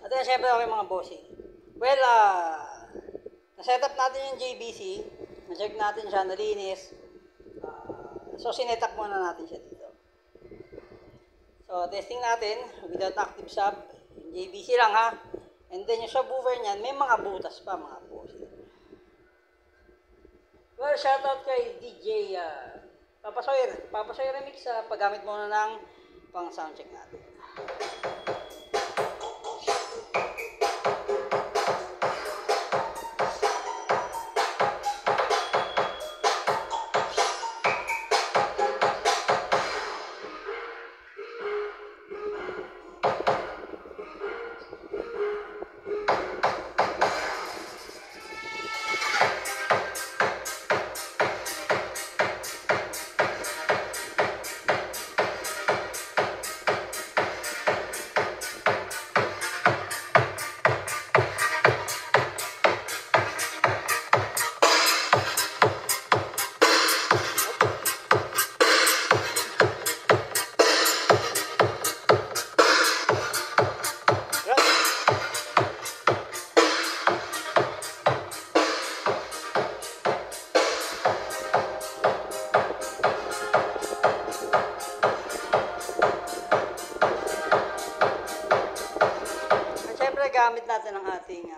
At yan, syempre okay mga bossing. Well, na-set up natin yung JBC. Na-check natin siya, nalinis. So, sinetak muna natin siya dito. So, testing natin without active sub. Yung JBC lang ha. And then yung subwoofer niyan, may mga butas pa mga bossing. Well, shoutout kay DJ Papa Soy Remix sa paggamit muna ng pang soundcheck natin. Gamit natin ang ating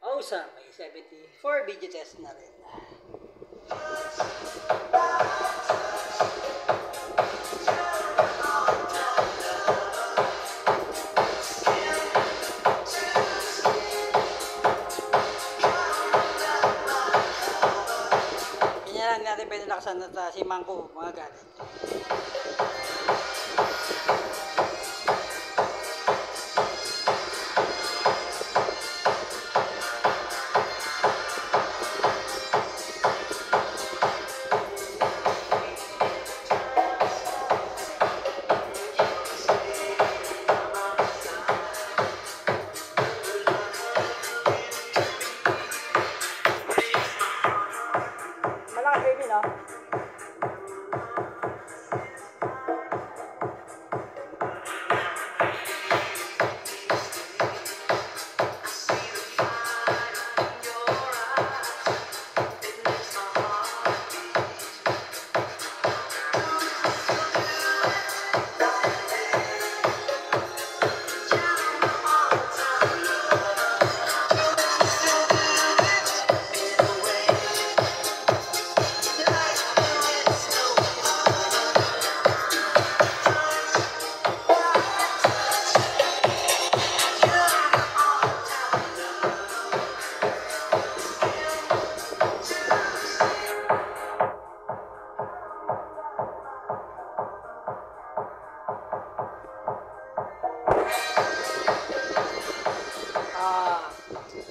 Awesome A74 video test na rin. Ganyan lang natin pwede lakasan at si Mangko mga galit.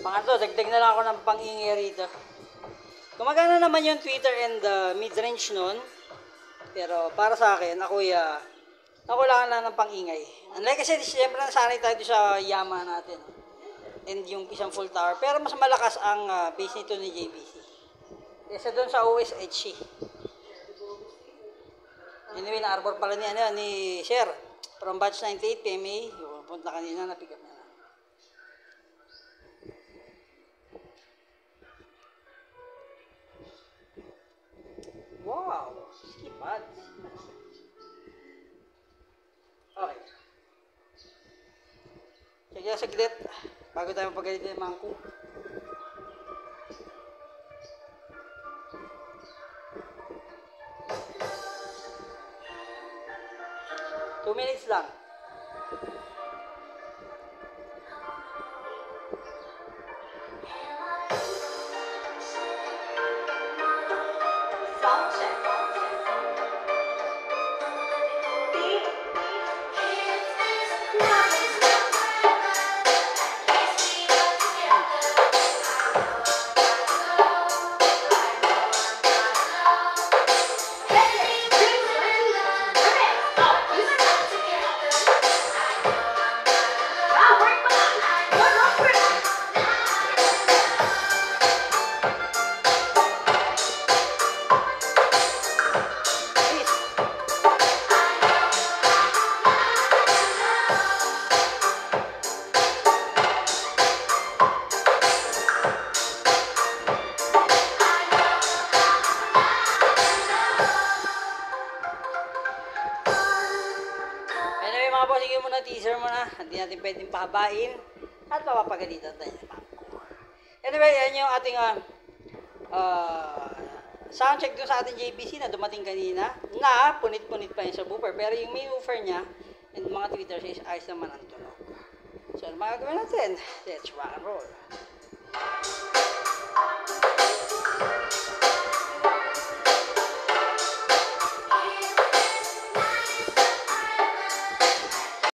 Pangatlo, dagdag na lang ako ng pang-ingay rito. Gumagana naman yung tweeter and mid-range nun. Pero para sa akin, ako lang ng pang-ingay. Unlike kasi siyempre nasanay tayo sa Yamaha natin. And yung isang full tower. Pero mas malakas ang bass nito ni JBC. Kesa doon sa OS HC. Anyway, na-arbor pala ni Sir. From batch 98 PMA. Yung punta kanina, na-pick up niya. Wow! Skip pads. Okay. Sige, saglit. Bago tayo mapagalit ng Mangko. Two minutes lang. bossing muna, teaser muna. Hindi natin pwedeng pahabain. At mapapagalitan tayo. Anyway, yan yung ating soundcheck dun sa ating JBC na dumating kanina. Na punit-punit pa yung subwoofer. Pero yung main woofer niya and mga tweeters is ayos naman ang tunog. So, ano magagawin natin? Let's rock and roll.